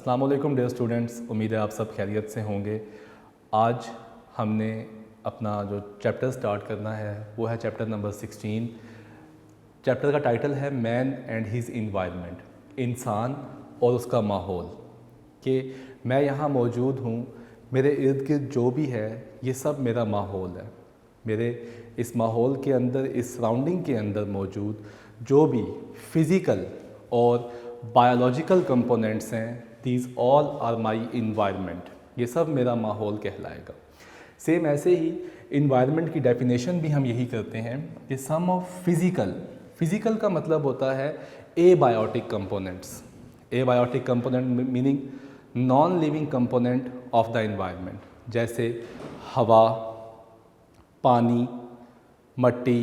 अस्सलाम वालेकुम dear students, उम्मीद है आप सब खैरियत से होंगे। आज हमने अपना जो चैप्टर स्टार्ट करना है वो है चैप्टर नंबर 16। चैप्टर का टाइटल है मैन एंड हिज इन्वायरमेंट, इंसान और उसका माहौल। कि मैं यहाँ मौजूद हूँ, मेरे इर्द गिर्द जो भी है ये सब मेरा माहौल है। मेरे इस माहौल के अंदर, इस सराउंडिंग के अंदर मौजूद जो भी फिज़िकल और बायोलॉजिकल कंपोनेंट्स हैं, these all are my environment, ये सब मेरा माहौल कहलाएगा। सेम ऐसे ही इन्वायरमेंट की डेफिनेशन भी हम यही करते हैं कि सम ऑफ फिज़िकल का मतलब होता है abiotic components. Abiotic component meaning non living component of the environment, जैसे हवा, पानी, मट्टी,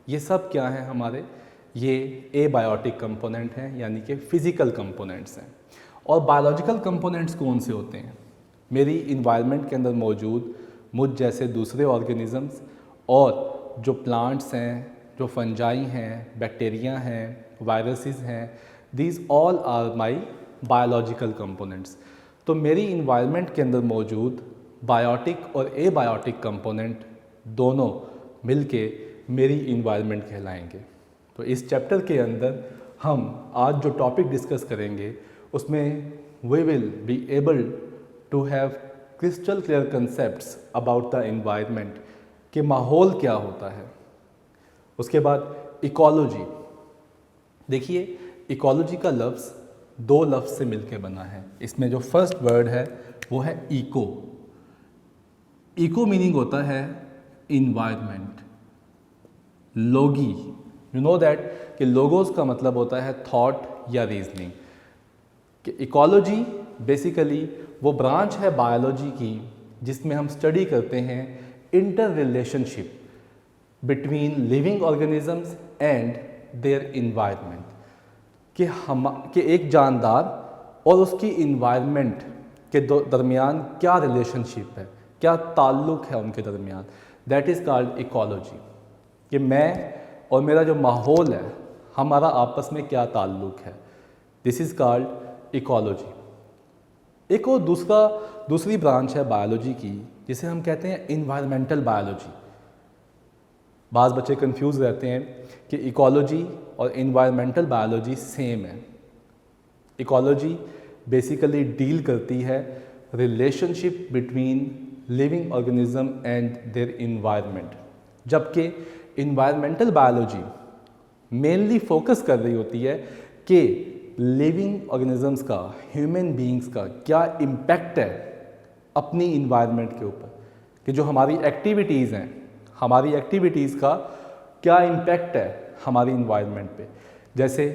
ये सब क्या हैं हमारे, ये एबायोटिक कंपोनेंट हैं, यानी कि फ़िज़िकल कंपोनेंट्स हैं। और बायोलॉजिकल कंपोनेंट्स कौन से होते हैं? मेरी इन्वायरमेंट के अंदर मौजूद मुझ जैसे दूसरे ऑर्गेनिज़म्स और जो प्लांट्स हैं, जो फंजाई हैं, बैक्टीरिया हैं, वायरसेस हैं, these all are my biological components. तो मेरी इन्वायरमेंट के अंदर मौजूद बायोटिक और एबायोटिक कंपोनेंट दोनों मिलके मेरी इन्वायरमेंट कहलाएंगे। तो इस चैप्टर के अंदर हम आज जो टॉपिक डिस्कस करेंगे उसमें we will be able to have crystal clear concepts about the environment, कि माहौल क्या होता है। उसके बाद इकोलॉजी। देखिए, इकोलॉजी का लफ्ज़ दो लफ्ज़ से मिलकर बना है। इसमें जो फर्स्ट वर्ड है वो है इको। इको मीनिंग होता है इन्वायरमेंट। लोगी, यू नो दैट कि लोगोस का मतलब होता है थॉट या रीजनिंग। कि इकोलॉजी बेसिकली वो ब्रांच है बायोलॉजी की जिसमें हम स्टडी करते हैं inter relationship between living organisms and there environment. कि एक जानदार और उसकी इन्वायरमेंट के दरमियान क्या रिलेशनशिप है, क्या ताल्लुक़ है उनके दरमियान, दैट इज़ कॉल्ड इकोलॉजी। कि मैं और मेरा जो माहौल है, हमारा आपस में क्या ताल्लुक़ है, दिस इज़ कॉल्ड इकोलॉजी। एक और दूसरी ब्रांच है बायोलॉजी की जिसे हम कहते हैं इन्वायरमेंटल बायोलॉजी। बाज़ बच्चे कंफ्यूज रहते हैं कि इकोलॉजी और इन्वायरमेंटल बायोलॉजी सेम है। इकोलॉजी बेसिकली डील करती है relationship between living organism and their environment, जबकि इन्वायरमेंटल बायोलॉजी मेनली फोकस कर रही होती है कि लिविंग ऑर्गेनिजम्स का, ह्यूमन बीइंग्स का क्या इम्पैक्ट है अपनी इन्वायरमेंट के ऊपर। कि जो हमारी एक्टिविटीज़ हैं, हमारी एक्टिविटीज़ का क्या इम्पैक्ट है हमारी इन्वायरमेंट पे। जैसे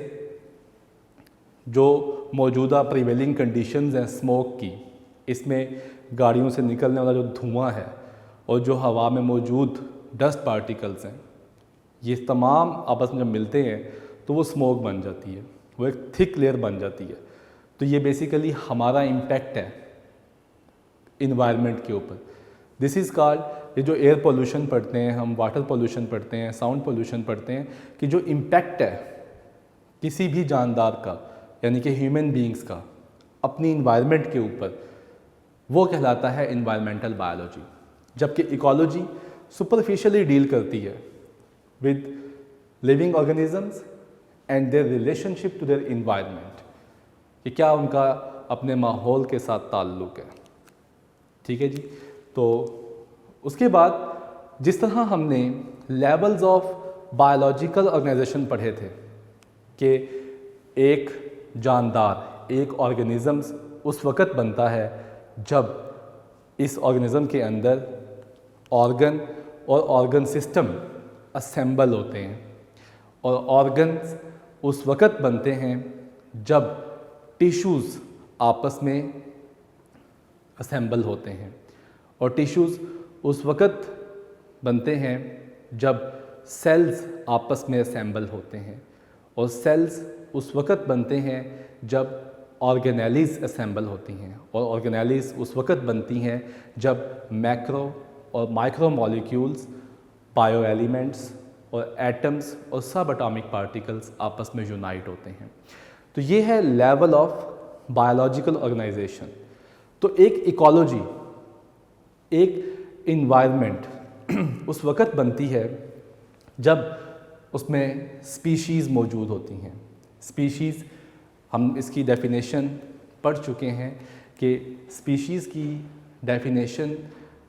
जो मौजूदा प्रिवेलिंग कंडीशंस हैं स्मोक की, इसमें गाड़ियों से निकलने वाला जो धुआं है और जो हवा में मौजूद डस्ट पार्टिकल्स हैं, ये तमाम आपस में जब मिलते हैं तो वो स्मोक बन जाती है, वो एक थिक लेयर बन जाती है। तो ये बेसिकली हमारा इम्पैक्ट है इन्वायरमेंट के ऊपर। दिस इज़ कॉल्ड, ये जो एयर पोल्यूशन पढ़ते हैं हम, वाटर पोल्यूशन पढ़ते हैं, साउंड पोल्यूशन पढ़ते हैं, कि जो इम्पैक्ट है किसी भी जानदार का, यानी कि ह्यूमन बीइंग्स का अपनी इन्वायरमेंट के ऊपर, वो कहलाता है इन्वायरमेंटल बायोलॉजी। जबकि इकोलॉजी सुपरफिशियली डील करती है with living organisms and their relationship to their environment, कि क्या उनका अपने माहौल के साथ ताल्लुक़ है। ठीक है जी। तो उसके बाद जिस तरह हमने लेवल्स ऑफ बायोलॉजिकल ऑर्गेनाइजेशन पढ़े थे कि एक जानदार, एक ऑर्गेनिज़म्स उस वक़्त बनता है जब इस ऑर्गेनिज़म के अंदर ऑर्गन और ऑर्गन सिस्टम असेंबल होते हैं, और ऑर्गन्स उस वक़्त बनते हैं जब टिश्यूज़ आपस में असेंबल होते हैं, और टिश्यूज़ उस वक़्त बनते हैं जब सेल्स आपस में असेंबल होते हैं, और सेल्स उस वक़्त बनते हैं जब ऑर्गेनेलीज़ असेंबल होती हैं, और ऑर्गेनेलीज़ उस वक़्त बनती हैं जब मैक्रो और माइक्रो मॉलिक्यूल्स, बायो एलिमेंट्स और एटम्स और सब एटॉमिक पार्टिकल्स आपस में यूनाइट होते हैं। तो ये है लेवल ऑफ बायोलॉजिकल ऑर्गेनाइजेशन। तो एक इकोलॉजी, एक इन्वायरमेंट उस वक़्त बनती है जब उसमें स्पीशीज़ मौजूद होती हैं। स्पीशीज़, हम इसकी डेफिनेशन पढ़ चुके हैं कि स्पीशीज़ की डेफिनेशन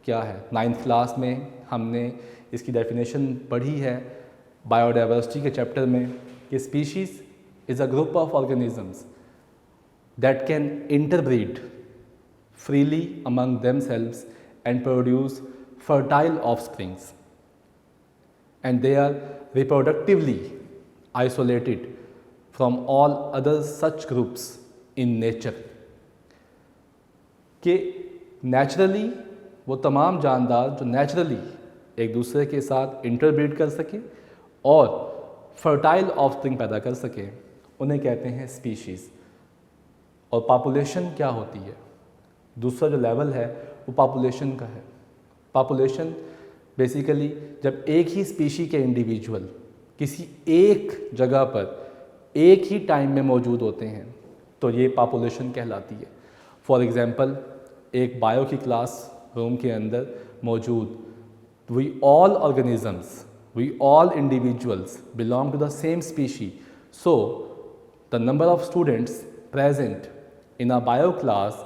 क्या है। 9th क्लास में हमने इसकी डेफिनेशन पढ़ी है बायोडाइवर्सिटी के चैप्टर में कि species is a group of organisms that can interbreed freely among themselves and produce fertile offsprings, and they are reproductively isolated from all other such groups in nature। कि naturally वो तमाम जानदार जो naturally एक दूसरे के साथ इंटरब्रीड कर सके और फर्टाइल ऑफस्प्रिंग पैदा कर सके, उन्हें कहते हैं स्पीशीज़। और पॉपुलेशन क्या होती है? दूसरा जो लेवल है वो पॉपुलेशन का है। पॉपुलेशन बेसिकली जब एक ही स्पीशी के इंडिविजुअल किसी एक जगह पर एक ही टाइम में मौजूद होते हैं तो ये पॉपुलेशन कहलाती है। फॉर एग्ज़ाम्पल, एक बायो की क्लास रूम के अंदर मौजूद we all organisms, we all individuals belong to the same species, so the number of students present in a bio class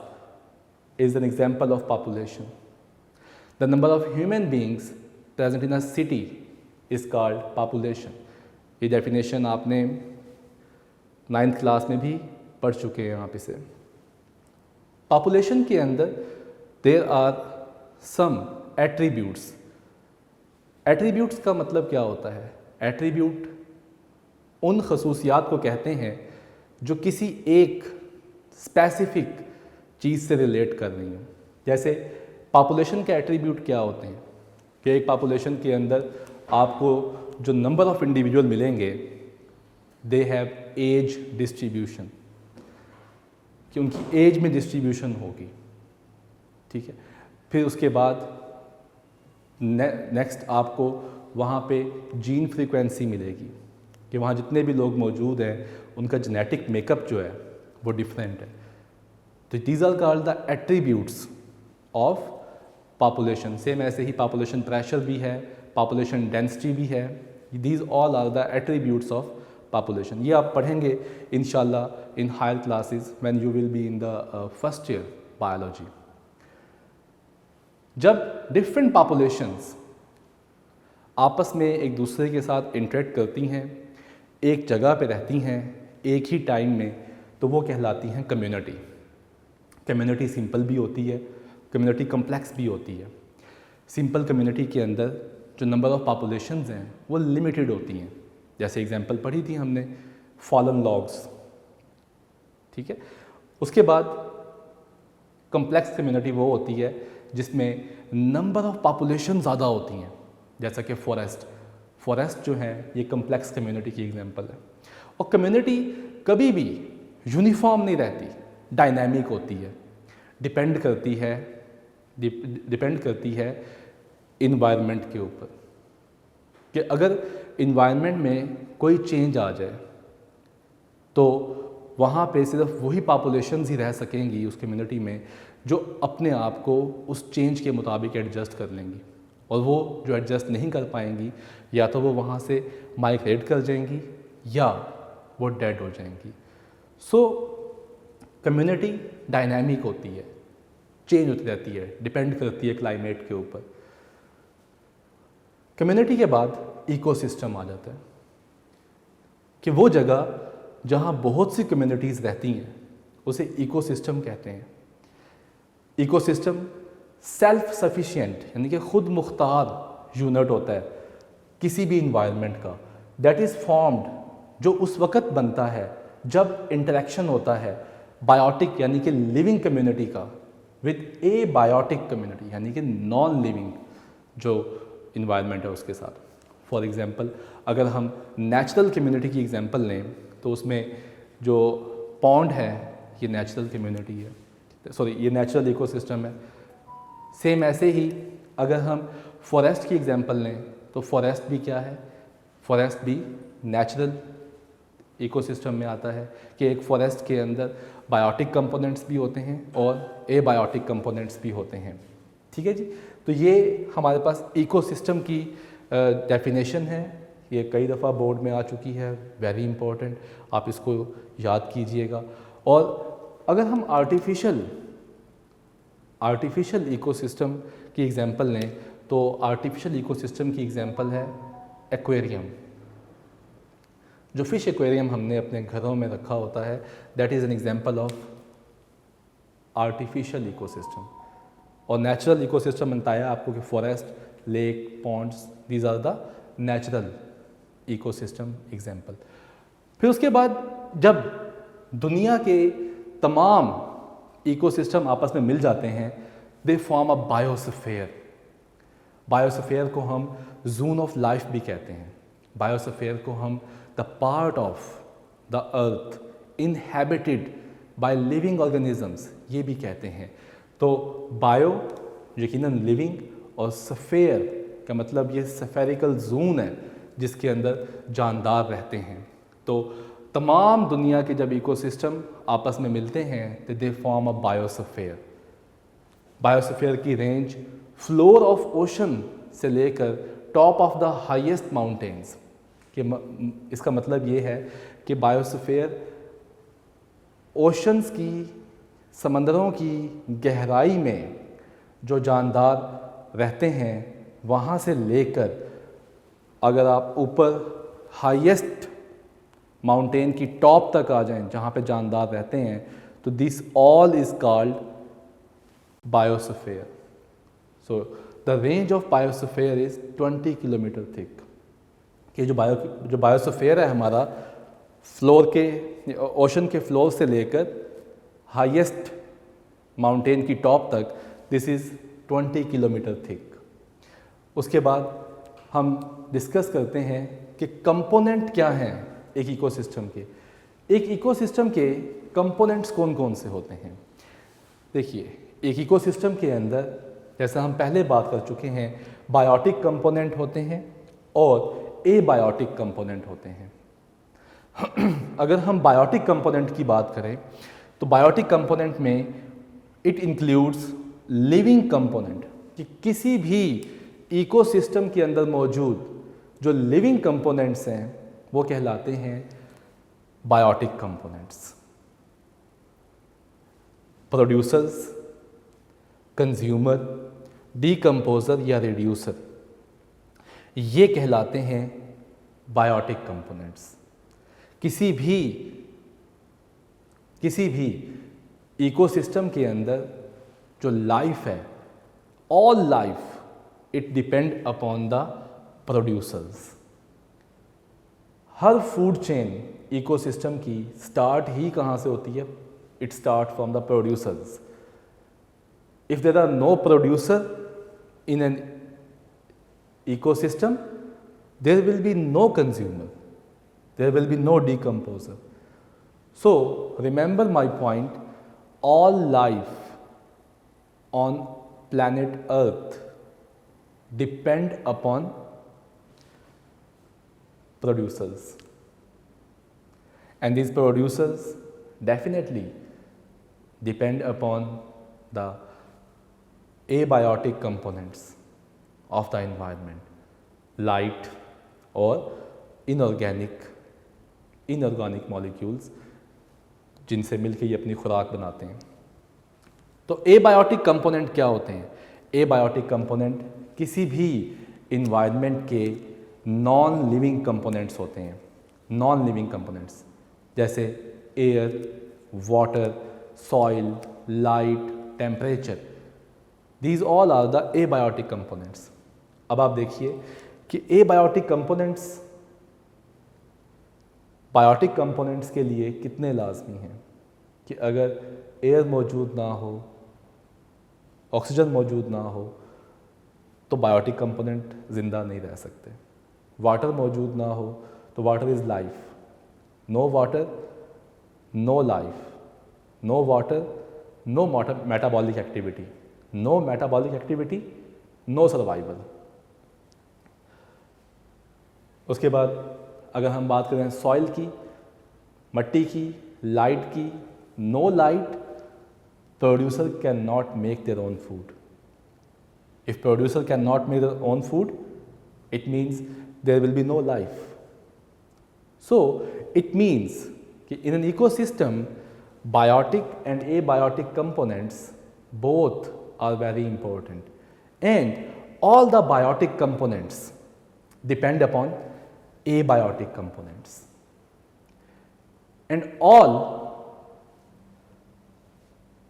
is an example of population. The number of human beings present in a city is called population. ये definition आपने 9th class में भी पढ़ चुके हैं आप इसे। Population के अंदर there are some attributes. Attributes का मतलब क्या होता है? Attribute उन खसूसियात को कहते हैं जो किसी एक स्पेसिफिक चीज़ से रिलेट कर रही हैं। जैसे पॉपुलेशन के एट्रीब्यूट क्या होते हैं कि एक पॉपुलेशन के अंदर आपको जो नंबर ऑफ इंडिविजुअल मिलेंगे दे हैव एज डिस्ट्रीब्यूशन, कि उनकी एज में डिस्ट्रीब्यूशन होगी, ठीक है। फिर उसके बाद नेक्स्ट आपको वहाँ पे जीन फ्रीक्वेंसी मिलेगी कि वहाँ जितने भी लोग मौजूद हैं उनका जेनेटिक मेकअप जो है वो डिफरेंट है। तो these are called the attributes of population. Same ऐसे ही पॉपुलेशन प्रेशर भी है, पॉपुलेशन डेंसिटी भी है। These all are the attributes of population. ये आप पढ़ेंगे इंशाल्लाह in higher classes when you will be in the first year biology. जब डिफरेंट पॉपुलेशंस आपस में एक दूसरे के साथ इंटरेक्ट करती हैं, एक जगह पे रहती हैं एक ही टाइम में, तो वो कहलाती हैं कम्युनिटी। कम्युनिटी सिंपल भी होती है, कम्युनिटी कम्प्लेक्स भी होती है। सिंपल कम्युनिटी के अंदर जो नंबर ऑफ पॉपुलेशंस हैं वो लिमिटेड होती हैं। जैसे एग्जांपल पढ़ी थी हमने फॉलन लॉग्स, ठीक है। उसके बाद कम्प्लेक्स कम्युनिटी वो होती है जिसमें नंबर ऑफ पॉपुलेशन ज़्यादा होती हैं, जैसा कि फॉरेस्ट जो है ये कम्प्लेक्स कम्युनिटी की एग्जांपल है। और कम्युनिटी कभी भी यूनिफॉर्म नहीं रहती, डायनामिक होती है, डिपेंड करती है इन्वायरमेंट के ऊपर, कि अगर इन्वायरमेंट में कोई चेंज आ जाए तो वहाँ पे सिर्फ वही पॉपुलेशंस ही रह सकेंगी उस कम्युनिटी में जो अपने आप को उस चेंज के मुताबिक एडजस्ट कर लेंगी, और वो जो एडजस्ट नहीं कर पाएंगी या तो वो वहाँ से माइग्रेट कर जाएंगी या वो डेड हो जाएंगी। सो कम्युनिटी डायनामिक होती है, चेंज होती रहती है, डिपेंड करती है क्लाइमेट के ऊपर। कम्युनिटी के बाद इकोसिस्टम आ जाता है कि वो जगह जहाँ बहुत सी कम्युनिटीज़ रहती हैं उसे इकोसिस्टम कहते हैं। इकोसिस्टम सेल्फ सफिशिएंट यानी कि खुद मुख्तार यूनिट होता है किसी भी इन्वायरमेंट का, दैट इज़ फॉर्म्ड, जो उस वक़्त बनता है जब इंटरेक्शन होता है बायोटिक यानी कि लिविंग कम्युनिटी का विद ए बायोटिक कम्युनिटी यानी कि नॉन लिविंग जो इन्वायरमेंट है उसके साथ। फॉर एग्ज़ाम्पल, अगर हम नेचुरल कम्युनिटी की एग्जांपल लें तो उसमें जो पॉन्ड है ये नेचुरल कम्युनिटी है, सॉरी ये नेचुरल इकोसिस्टम है। सेम ऐसे ही अगर हम फॉरेस्ट की एग्जांपल लें तो फॉरेस्ट भी क्या है, फॉरेस्ट भी नेचुरल इकोसिस्टम में आता है कि एक फॉरेस्ट के अंदर बायोटिक कंपोनेंट्स भी होते हैं और एबायोटिक कंपोनेंट्स भी होते हैं। ठीक है जी, तो ये हमारे पास इकोसिस्टम की डेफिनेशन है, ये कई दफ़ा बोर्ड में आ चुकी है, वेरी इंपॉर्टेंट, आप इसको याद कीजिएगा। और अगर हम आर्टिफिशियल इकोसिस्टम की एग्जांपल लें तो आर्टिफिशियल इकोसिस्टम की एग्जांपल है एक्वेरियम। जो फिश एक्वेरियम हमने अपने घरों में रखा होता है, that is an example of artificial ecosystem. और नेचुरल इकोसिस्टम बताया आपको कि forest, lake, ponds, these are the natural ecosystem example. फिर उसके बाद जब दुनिया के तमाम इकोसिस्टम आपस में मिल जाते हैं, they form a biosphere. Biosphere को हम जोन ऑफ लाइफ भी कहते हैं। बायोस्फीयर को हम the part of the earth inhabited by living organisms ये भी कहते हैं। तो बायो यकीनन लिविंग, और स्फीयर का मतलब ये स्फेरिकल जोन है जिसके अंदर जानदार रहते हैं। तो तमाम दुनिया के जब इकोसिस्टम आपस में मिलते हैं तो they form a biosphere. Biosphere की रेंज फ्लोर ऑफ ओशन से लेकर top of the highest mountains कि इसका मतलब ये है कि बायोस्फीयर ओशंस की, समंदरों की गहराई में जो जानदार रहते हैं वहाँ से लेकर अगर आप ऊपर हाईएस्ट माउंटेन की टॉप तक आ जाएं जहाँ पे जानदार रहते हैं, तो this all is called biosphere. So the range of biosphere is 20 kilometre thick. कि जो बायोस्फीयर है हमारा, फ्लोर के, ओशन के फ्लोर से लेकर हाईएस्ट माउंटेन की टॉप तक, दिस इज़ 20 किलोमीटर थिक। उसके बाद हम डिस्कस करते हैं कि कंपोनेंट क्या हैं एक इकोसिस्टम के। एक इकोसिस्टम के कंपोनेंट्स कौन कौन से होते हैं। देखिए, एक इकोसिस्टम के अंदर जैसा हम पहले बात कर चुके हैं, बायोटिक कंपोनेंट होते हैं और एबायोटिक कंपोनेंट होते हैं। अगर हम बायोटिक कंपोनेंट की बात करें तो बायोटिक कंपोनेंट में इट इंक्लूड्स लिविंग कंपोनेंट, कि किसी भी इकोसिस्टम के अंदर मौजूद जो लिविंग कंपोनेंट्स हैं वो कहलाते हैं biotic components. Producers, consumer, decomposer या रिड्यूसर, ये कहलाते हैं बायोटिक कंपोनेंट्स। किसी भी इकोसिस्टम के अंदर जो लाइफ है, all life it depend upon the producers. हर फूड चेन इकोसिस्टम की स्टार्ट ही कहाँ से होती है? It start from the producers. If there are no producer in an ecosystem, there will be no consumer, there will be no decomposer. So remember my point, all life on planet Earth depend upon producers, and these producers definitely depend upon the abiotic components of the environment, light और inorganic molecules जिनसे मिलकर ये अपनी खुराक बनाते हैं। तो abiotic component क्या होते हैं? एबायोटिक कंपोनेंट किसी भी इन्वायरमेंट के नॉन लिविंग कंपोनेंट्स होते हैं। नॉन लिविंग कंपोनेंट्स जैसे air, water, soil, light, temperature, these all are the abiotic components. अब आप देखिए कि एबायोटिक कंपोनेंट्स के लिए कितने लाजमी हैं कि अगर एयर मौजूद ना हो, ऑक्सीजन मौजूद ना हो, तो बायोटिक कंपोनेंट ज़िंदा नहीं रह सकते। वाटर मौजूद ना हो तो water is life. No water no life, no water no metabolic activity, no metabolic activity no survival. उसके बाद अगर हम बात करें सॉइल की, मट्टी की, लाइट की, no light, producer cannot make their own food. If producer cannot make their own food, it means there will be no life. So it means that in an ecosystem, biotic and abiotic components both are very important, and all the biotic components depend upon abiotic components, and all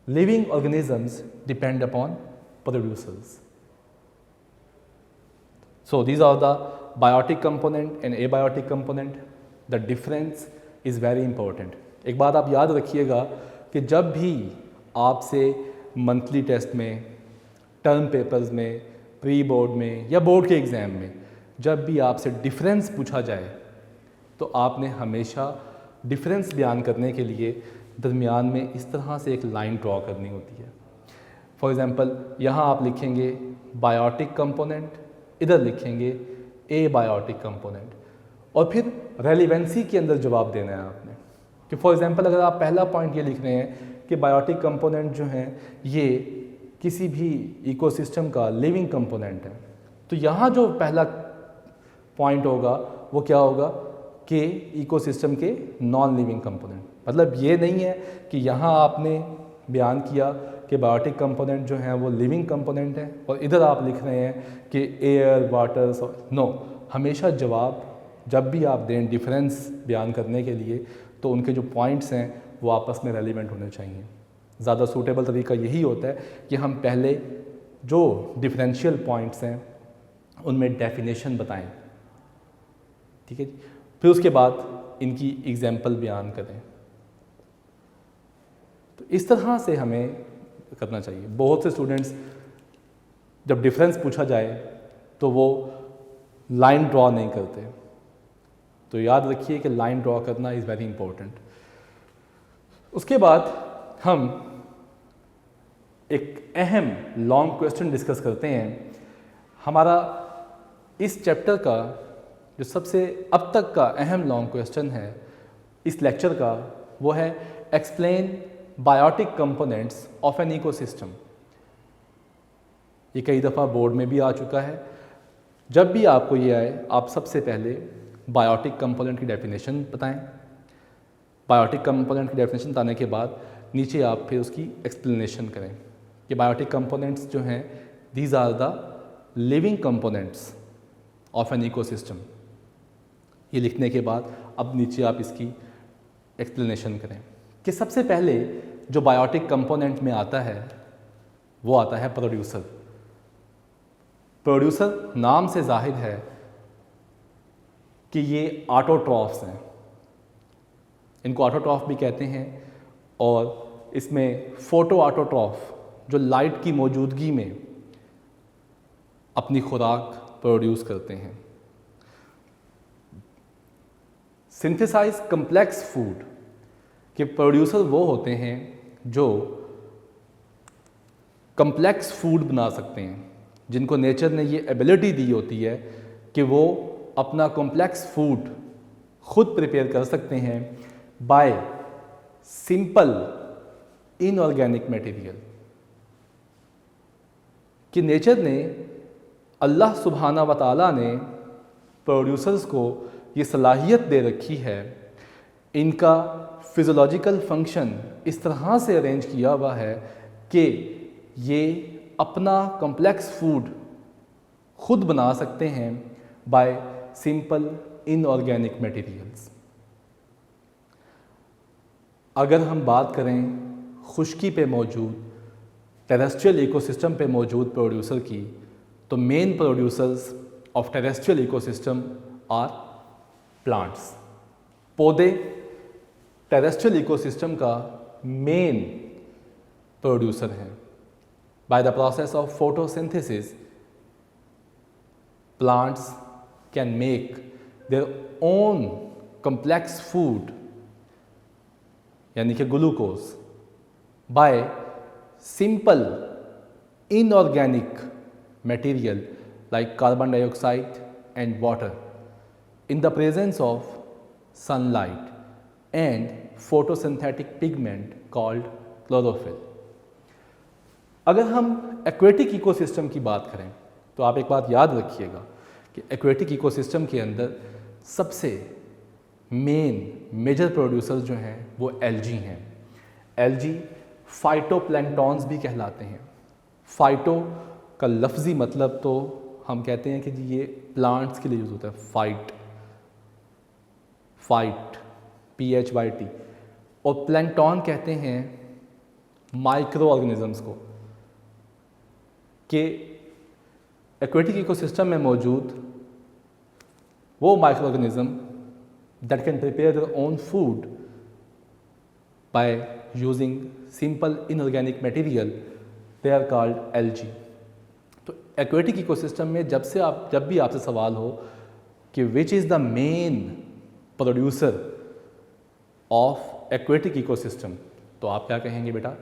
living organisms depend upon producers. So these are the biotic component and abiotic component. The difference is very important. एक बात आप याद रखिएगा कि जब भी आपसे monthly test में, टर्म पेपर्स में, प्री बोर्ड में या बोर्ड के एग्ज़ाम में जब भी आपसे डिफरेंस पूछा जाए तो आपने हमेशा डिफरेंस बयान करने के लिए दरमियान में इस तरह से एक लाइन ड्रॉ करनी होती है। फॉर एग्ज़ाम्पल यहाँ आप लिखेंगे बायोटिक कंपोनेंट, इधर लिखेंगे एबायोटिक कंपोनेंट, और फिर रेलिवेंसी के अंदर जवाब देना है आपने। कि फॉर एग्ज़ाम्पल अगर आप पहला पॉइंट ये लिख रहे हैं कि बायोटिक कंपोनेंट जो हैं ये किसी भी इकोसिस्टम का लिविंग कंपोनेंट है, तो यहाँ जो पहला पॉइंट होगा वो क्या होगा कि इकोसिस्टम के नॉन लिविंग कंपोनेंट। मतलब ये नहीं है कि यहाँ आपने बयान किया कि बायोटिक कंपोनेंट जो हैं वो लिविंग कंपोनेंट हैं और इधर आप लिख रहे हैं कि एयर, वाटर, नो। हमेशा जवाब जब भी आप दें डिफरेंस बयान करने के लिए तो उनके जो पॉइंट्स हैं वो आपस में रेलिवेंट होने चाहिए। ज़्यादा सूटेबल तरीका यही होता है कि हम पहले जो डिफरेंशियल पॉइंट्स हैं उनमें डेफिनेशन बताएं, ठीक है जी, फिर उसके बाद इनकी एग्जाम्पल बयान करें। तो इस तरह से हमें करना चाहिए। बहुत से स्टूडेंट्स जब डिफरेंस पूछा जाए तो वो लाइन ड्रॉ नहीं करते, तो याद रखिए कि लाइन ड्रॉ करना इज़ वेरी इंपॉर्टेंट। उसके बाद हम एक अहम लॉन्ग क्वेश्चन डिस्कस करते हैं। हमारा इस चैप्टर का जो सबसे अब तक का अहम लॉन्ग क्वेश्चन है इस लेक्चर का, वो है explain biotic components of an ecosystem. ये कई दफ़ा बोर्ड में भी आ चुका है। जब भी आपको ये आए, आप सबसे पहले बायोटिक कंपोनेंट की डेफिनेशन बताएं। बायोटिक कंपोनेंट की डेफिनेशन बताने के बाद नीचे आप फिर उसकी एक्सप्लेनेशन करें कि बायोटिक कंपोनेंट्स जो हैं these are the living components of an ecosystem. ये लिखने के बाद अब नीचे आप इसकी एक्सप्लेनेशन करें कि सबसे पहले जो बायोटिक कंपोनेंट में आता है वो आता है प्रोड्यूसर। प्रोड्यूसर नाम से जाहिर है कि ये ऑटोट्रॉफ्स हैं, इनको ऑटोट्रॉफ भी कहते हैं, और इसमें फोटो ऑटोट्रॉफ जो लाइट की मौजूदगी में अपनी खुराक प्रोड्यूस करते हैं। सिंथेसाइज कम्प्लेक्स फूड के प्रोड्यूसर वो होते हैं जो कम्प्लेक्स फूड बना सकते हैं, जिनको नेचर ने ये एबिलिटी दी होती है कि वो अपना कॉम्प्लेक्स फूड खुद प्रिपेयर कर सकते हैं बाय सिंपल इनऑर्गेनिक मटेरियल। कि नेचर ने, अल्लाह सुब्हाना व तआला ने प्रोड्यूसर्स को ये सलाहियत दे रखी है, इनका फिज़ोलॉजिकल फंक्शन इस तरह से अरेंज किया हुआ है कि ये अपना कॉम्प्लेक्स फूड खुद बना सकते हैं बाय सिंपल इनऑर्गेनिक मटेरियल्स। अगर हम बात करें खुश्की पे मौजूद टेरेस्ट्रियल इकोसिस्टम पे मौजूद प्रोड्यूसर की, तो main producers of terrestrial ecosystem are plants. पौधे टेरेस्ट्रियल इकोसिस्टम का मेन प्रोड्यूसर हैं। By the process of photosynthesis plants can make their own complex food, यानी कि glucose, by simple inorganic material like carbon dioxide and water in the presence of sunlight and photosynthetic pigment called chlorophyll. अगर हम aquatic ecosystem की बात करें तो आप एक बात याद रखिएगा कि एक्वेटिक इकोसिस्टम के अंदर सबसे मेजर प्रोड्यूसर्स जो हैं वो एल्गी हैं। एल्गी फाइटोप्लैंक्टॉन्स भी कहलाते हैं। फाइटो का लफ्ज़ी मतलब तो हम कहते हैं कि जी ये प्लांट्स के लिए यूज़ होता है, फाइट PHYT, और प्लैंक्टॉन कहते हैं माइक्रो ऑर्गेनिजम्स को, कि एक्वेटिक इकोसिस्टम में मौजूद वो micro organism that can prepare their own food by using simple inorganic material, they are called algae. तो एक्वेटिक इकोसिस्टम में जब भी आपसे सवाल हो कि which is the main producer of aquatic ecosystem, तो आप क्या कहेंगे बेटा?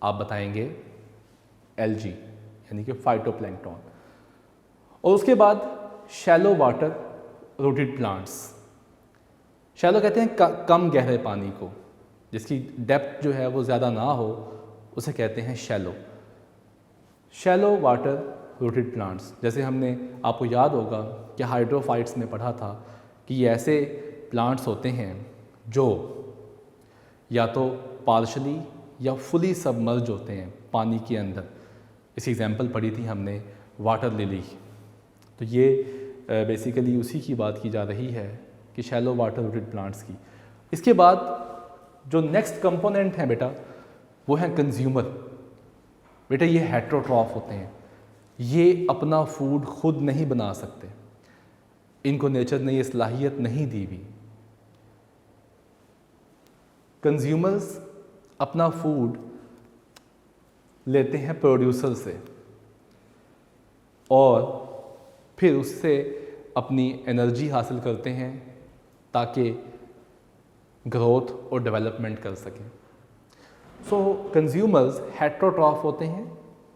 आप बताएंगे एल्गी, यानी कि फाइटोप्लैंक्टन। और उसके बाद shallow water rooted plants. Shallow कहते हैं कम गहरे पानी को, जिसकी डेप्थ जो है वो ज़्यादा ना हो, उसे कहते हैं shallow. Shallow water rooted plants, जैसे हमने, आपको याद होगा कि हाइड्रोफाइट्स में पढ़ा था कि ये ऐसे प्लांट्स होते हैं जो या तो पार्शली या फुली सबमर्ज होते हैं पानी के अंदर। इसकी एग्जांपल पढ़ी थी हमने वाटर लिली। तो ये बेसिकली उसी की बात की जा रही है कि शैलो वाटर रूटेड प्लांट्स की। इसके बाद जो नेक्स्ट कंपोनेंट हैं बेटा वो हैं कंज्यूमर। बेटा ये हेट्रोट्रॉफ होते हैं, ये अपना फूड खुद नहीं बना सकते, इनको नेचर ने ये सलाहियत नहीं दी हुई। कंज्यूमर्स अपना फूड लेते हैं प्रोड्यूसर से और फिर उससे अपनी एनर्जी हासिल करते हैं ताकि ग्रोथ और डेवलपमेंट कर सकें। सो कंज्यूमर्स हेट्रोट्रॉफ होते हैं।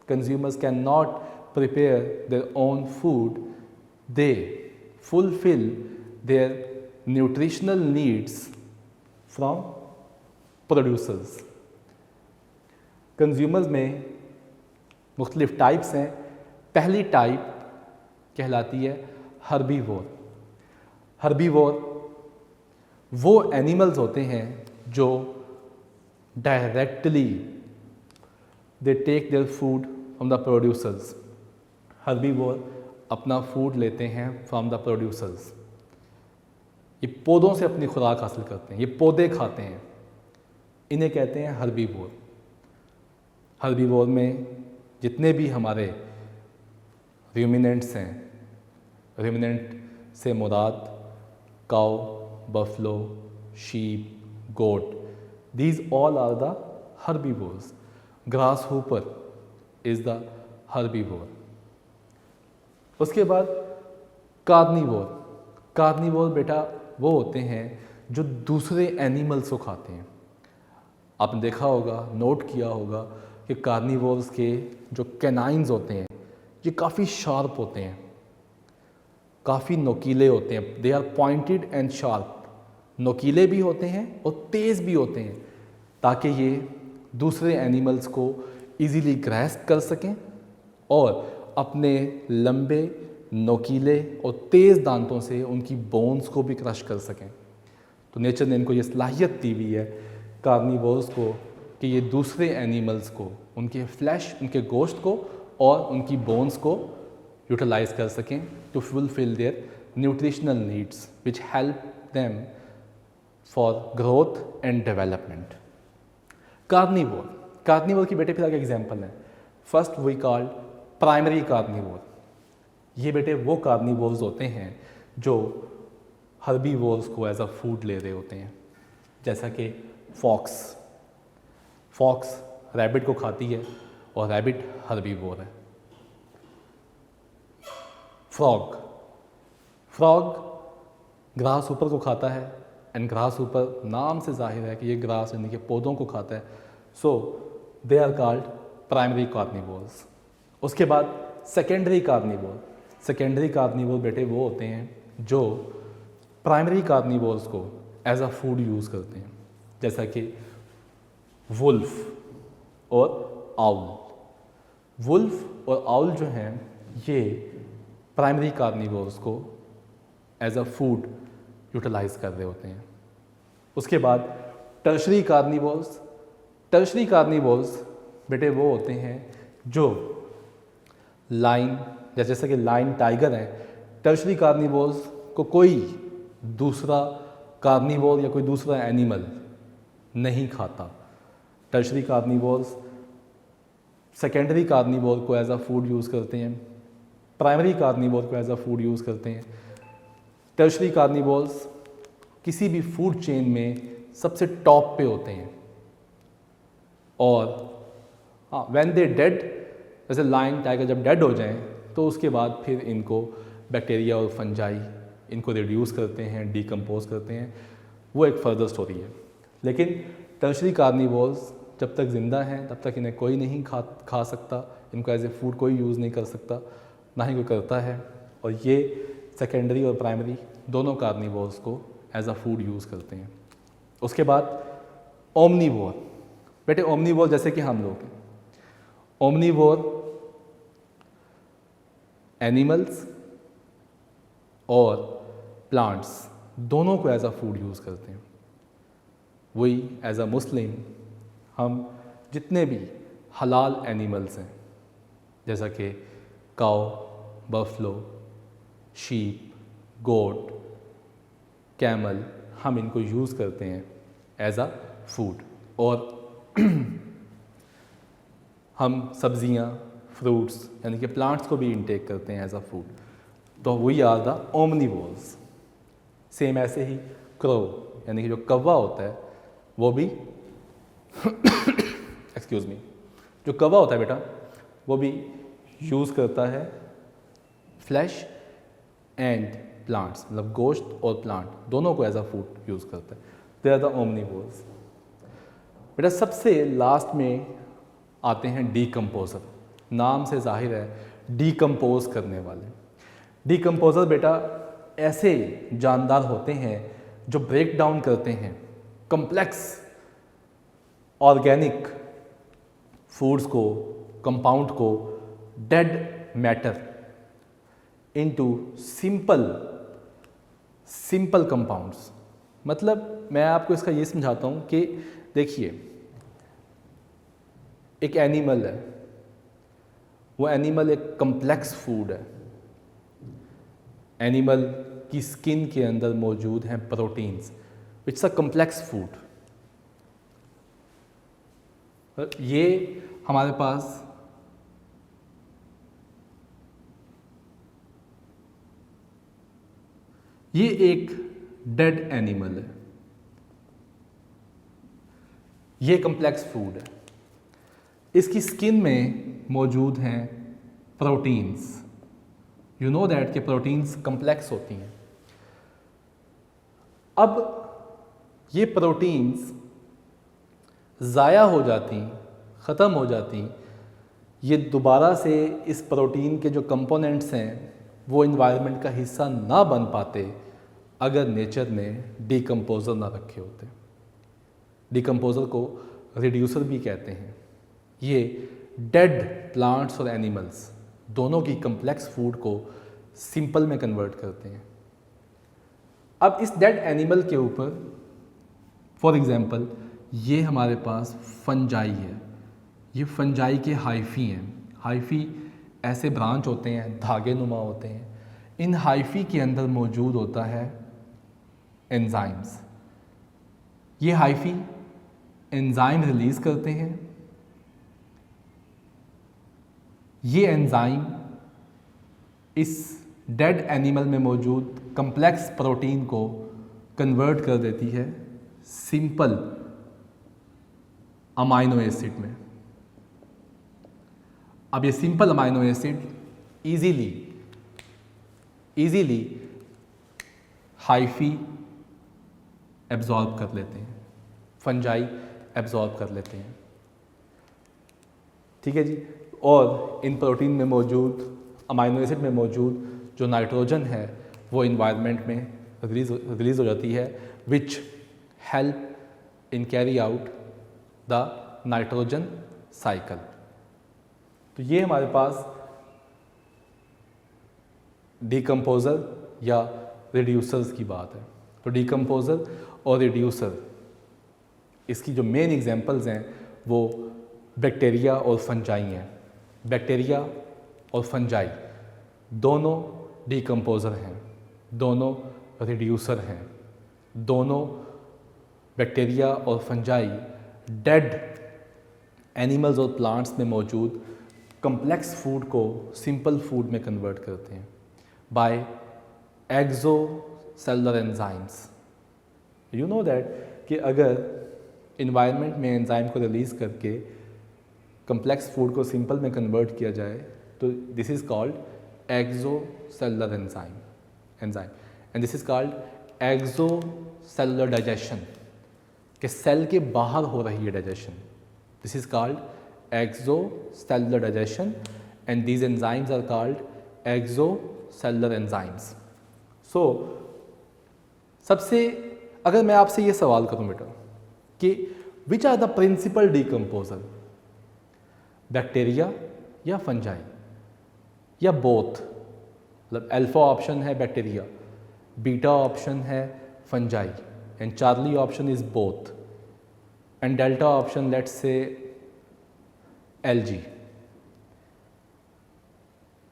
Consumers can not prepare their own food, they fulfil their nutritional needs from producers. Consumers में मुख्तलिफ टाइप्स हैं। पहली टाइप कहलाती है हर्बीवोर। हर्बीवोर वो एनिमल्स होते हैं जो directly they take their food from the producers. Herbivore अपना फूड लेते हैं फ्रॉम द प्रोड्यूसर्स। ये पौधों से अपनी खुराक हासिल करते हैं, ये पौधे खाते हैं, इन्हें कहते हैं हर्बीवोर। हर्बीवोर में जितने भी हमारे रूमिनेंट्स हैं, रूमिनेंट से मुराद cow, buffalo, sheep, goat, these all are the herbivores. Grasshopper is the herbivore. उसके बाद कार्निवोर। कार्निवोर बेटा वो होते हैं जो दूसरे एनिमल्स को खाते हैं। आपने देखा होगा, नोट किया होगा कि कार्निवोर्स के जो कैनाइन्स होते हैं ये काफ़ी शार्प होते हैं, काफ़ी नोकीले होते हैं। They are pointed and sharp. नोकीले भी होते हैं और तेज़ भी होते हैं ताकि ये दूसरे एनिमल्स को इजीली ग्रैस्प कर सकें और अपने लंबे, नोकीले और तेज़ दांतों से उनकी बोन्स को भी क्रश कर सकें। तो नेचर ने इनको ये सलाहियत दी हुई है कार्निवोर्स को कि ये दूसरे एनिमल्स को, उनके फ्लैश, उनके गोश्त को और उनकी बोन्स को यूटिलाइज कर सकें to fulfil their nutritional needs which help them for growth and development. Carnivore. Carnivore की बेटे फिर आगे एग्जाम्पल है। First we called primary carnivore. ये बेटे वो कार्निवोर्स होते हैं जो हर्बीवोर्स को एज अ फूड ले रहे होते हैं, जैसा कि फॉक्स। फॉक्स रैबिट को खाती है और रैबिट हर्बीवोर है। फ्रॉग। फ्रॉग ग्रास ऊपर को खाता है एंड ग्रास ऊपर नाम से जाहिर है कि ये ग्रास यानी कि पौधों को खाता है। So they are called primary carnivores. उसके बाद सेकेंडरी कार्निवोर। सेकेंडरी कार्निवोर बेटे वो होते हैं जो प्राइमरी कार्निवोर्स को एज अ फूड यूज़ करते हैं, जैसा कि वुल्फ और आउल। वुल्फ और आउल जो हैं ये प्राइमरी कार्निवोर्स को एज अ फूड यूटिलाइज कर रहे होते हैं। उसके बाद टर्शरी कार्निवोर्स। टर्शरी कार्निवोर्स बेटे वो होते हैं जो लाइन, जैसे कि लाइन टाइगर हैं, टर्शरी कार्निवोर्स को कोई दूसरा कार्निवोर या कोई दूसरा एनिमल नहीं खाता। टर्शरी कार्निवोर्स सेकेंडरी कार्निवोर को एज अ फूड यूज़ करते हैं, प्राइमरी कार्निवोर को एज अ फूड यूज़ करते हैं। टर्शरी कार्निवोर्स किसी भी फूड चेन में सबसे टॉप पे होते हैं। और हाँ, व्हेन दे डेड, जैसे लायन टाइगर जब डेड हो जाएं तो उसके बाद फिर इनको बैक्टीरिया और फंजाई इनको रिड्यूस करते हैं, डीकम्पोज करते हैं, वो एक फर्दर स्टोरी है। लेकिन टर्शरी कार्निवोर्स जब तक ज़िंदा हैं तब तक इन्हें कोई नहीं खा सकता, इनको एज ए फूड कोई यूज़ नहीं कर सकता, ना ही कोई करता है। और ये सेकेंडरी और प्राइमरी दोनों कार्निवोर्स को एज अ फूड यूज़ करते हैं। उसके बाद ओमनीवोर। बेटे ओमनीवोर जैसे कि हम लोग हैं, ओमनीवोर एनिमल्स और प्लांट्स दोनों को एज अ फूड यूज़ करते हैं। वही एज अ मुस्लिम हम जितने भी हलाल एनिमल्स हैं, जैसा कि काऊ, बफलो, शीप, गोट, कैमल, हम इनको यूज़ करते हैं एज अ फूड। और हम सब्जियां, फ्रूट्स यानी कि प्लांट्स को भी इंटेक करते हैं एज अ फूड। तो we are the omnivores. Same ऐसे ही क्रो यानी कि जो कौवा होता है वो भी एक्सक्यूज़ मी, जो कौवा होता है बेटा वो भी यूज़ करता है फ्लैश एंड प्लांट्स, मतलब गोश्त और प्लांट दोनों को एज अ फूड यूज़ करता है। They are the omnivores. बेटा सबसे लास्ट में आते हैं डीकम्पोजर। नाम से जाहिर है डीकम्पोज करने वाले। डीकम्पोजर बेटा ऐसे जानदार होते हैं जो ब्रेक डाउन करते हैं कम्प्लेक्स ऑर्गेनिक फूड्स को, कंपाउंड को, dead matter into simple compounds. मतलब मैं आपको इसका ये समझाता हूँ कि देखिए एक एनिमल है, वो एनिमल एक कम्प्लेक्स फूड है। एनिमल की स्किन के अंदर मौजूद हैं proteins, it's a complex food. ये हमारे पास ये एक डेड एनिमल है, ये कम्प्लेक्स फूड है। इसकी स्किन में मौजूद हैं प्रोटीन्स। यू नो दैट कि प्रोटीन्स कम्प्लेक्स होती हैं। अब ये प्रोटीन्स ज़ाया हो जाती, ख़त्म हो जाती, ये दोबारा से इस प्रोटीन के जो कंपोनेंट्स हैं वो इन्वायरमेंट का हिस्सा ना बन पाते अगर नेचर ने डीकम्पोज़र ना रखे होते। डीकम्पोज़र को रिड्यूसर भी कहते हैं। ये डेड प्लांट्स और एनिमल्स दोनों की कम्प्लेक्स फूड को सिंपल में कन्वर्ट करते हैं। अब इस डेड एनिमल के ऊपर फॉर एग्जांपल ये हमारे पास फंजाई है, ये फंजाई के हाइफी हैं। हाइफी ऐसे ब्रांच होते हैं, धागे नुमा होते हैं। इन हाइफी के अंदर मौजूद होता है एंजाइम्स। ये हाइफी एंजाइम रिलीज करते हैं। ये एंजाइम इस डेड एनिमल में मौजूद कम्प्लेक्स प्रोटीन को कन्वर्ट कर देती है सिंपल अमाइनो एसिड में। अब ये simple amino acid easily hyphae absorb कर लेते हैं, फंजाई एब्जॉर्ब कर लेते हैं। ठीक है जी। और इन प्रोटीन में मौजूद, अमाइनो एसिड में मौजूद जो नाइट्रोजन है वो इन्वायरमेंट में रिलीज़ हो जाती है, which help in carry out the nitrogen cycle. तो ये हमारे पास डिकम्पोज़र या रिड्यूसर्स की बात है। तो डिकम्पोज़र और रिड्यूसर, इसकी जो मेन एग्जांपल्स हैं वो बैक्टीरिया और फंजाई हैं। बैक्टीरिया और फंजाई दोनों डिकम्पोज़र हैं, दोनों रिड्यूसर हैं। दोनों बैक्टीरिया और फंजाई डेड एनिमल्स और प्लांट्स में मौजूद कम्प्लेक्स फूड को सिंपल फूड में कन्वर्ट करते हैं by exocellular enzymes. You know that कि अगर इन्वायरमेंट में एंजाइम को रिलीज़ करके कम्प्लेक्स फूड को सिंपल में कन्वर्ट किया जाए तो this is called exocellular enzyme and this is called exocellular digestion, कि सेल के बाहर हो रही है digestion. This is called exocellular digestion and these enzymes are called exocellular enzymes. So सबसे अगर मैं आपसे ये सवाल करूं बेटा कि which are the principal decomposer, bacteria या फंजाई या बोथ, मतलब अल्फा ऑप्शन है बैक्टीरिया, बीटा ऑप्शन है fungi and charlie option is both and delta option let's say algae.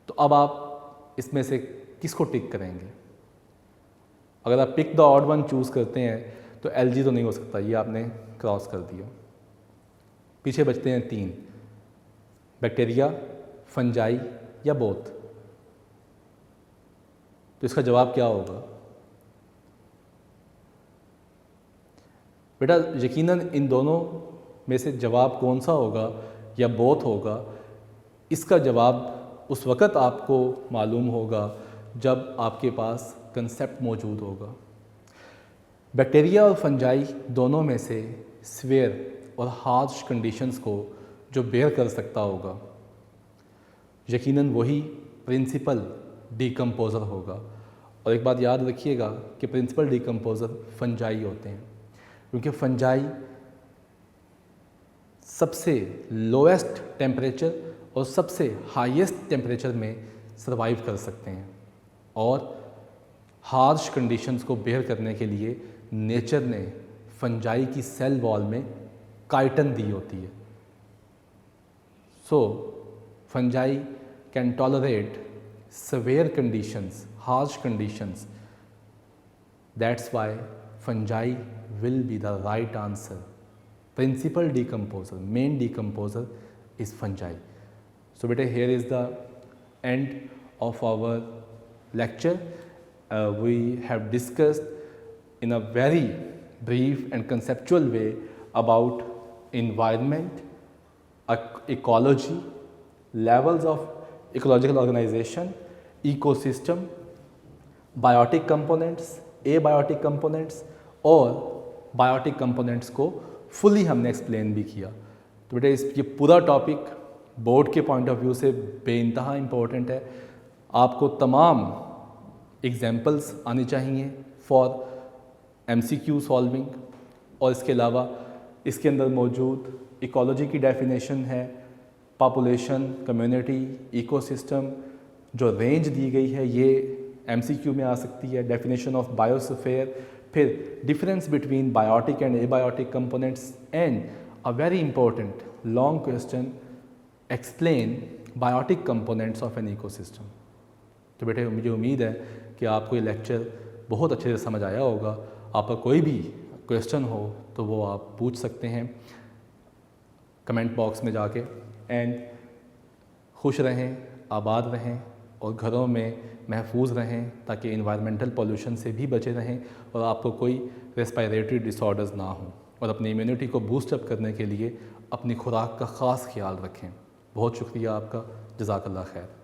तो अब आप इसमें से किसको टिक करेंगे? अगर आप pick the odd one choose करते हैं तो एलजी तो नहीं हो सकता, ये आपने क्रॉस कर दिया। पीछे बचते हैं 3, बैक्टीरिया, फंजाई या बोथ। तो इसका जवाब क्या होगा बेटा? यकीनन इन दोनों में से जवाब कौन सा होगा या बोथ होगा, इसका जवाब उस वक़्त आपको मालूम होगा जब आपके पास कंसेप्ट मौजूद होगा। बैक्टीरिया और फंजाई दोनों में से स्वेयर और हार्श कंडीशंस को जो बेयर कर सकता होगा यकीनन वही प्रिंसिपल डिकम्पोज़र होगा। और एक बात याद रखिएगा कि प्रिंसिपल डिकम्पोज़र फंजाई होते हैं, क्योंकि फंजाई सबसे लोएस्ट टेम्परेचर और सबसे हाईएस्ट टेम्परेचर में सर्वाइव कर सकते हैं और हार्श कंडीशंस को बेयर करने के लिए नेचर ने फंजाई की सेल वॉल में काइटन दी होती है। So fungi can tolerate severe conditions, harsh conditions. That's why fungi will be the right answer. Principal decomposer, main decomposer is fungi. So beta, here is the end of our lecture. We have discussed in a very brief and conceptual way about environment, ecology, levels of ecological organization, ecosystem, biotic components, abiotic components और biotic components को fully हमने explain भी किया। तो बेटा ये पूरा topic board के पॉइंट ऑफ व्यू से बेइंतहा इम्पोर्टेंट है। आपको तमाम एग्जाम्पल्स आने चाहिए फॉर MCQ सॉल्विंग, और इसके अलावा इसके अंदर मौजूद इकोलॉजी की डेफिनेशन है, पॉपुलेशन, कम्युनिटी, इकोसिस्टम, जो रेंज दी गई है ये MCQ में आ सकती है, डेफिनेशन ऑफ बायोस्फीयर, फिर difference between biotic and abiotic components and a very important long question, explain biotic components of an ecosystem. तो बेटे मुझे उम्मीद है कि आपको ये लेक्चर बहुत अच्छे से समझ आया होगा। आपका कोई भी क्वेश्चन हो तो वो आप पूछ सकते हैं कमेंट बॉक्स में जाके। एंड खुश रहें, आबाद रहें और घरों में महफूज रहें ताकि इन्वायरमेंटल पॉल्यूशन से भी बचे रहें और आपको कोई रेस्पिरेटरी डिसऑर्डर्स ना हो, और अपनी इम्यूनिटी को बूस्ट अप करने के लिए अपनी खुराक का ख़ास ख्याल रखें। बहुत शुक्रिया आपका, जज़ाकल्लाह खैर।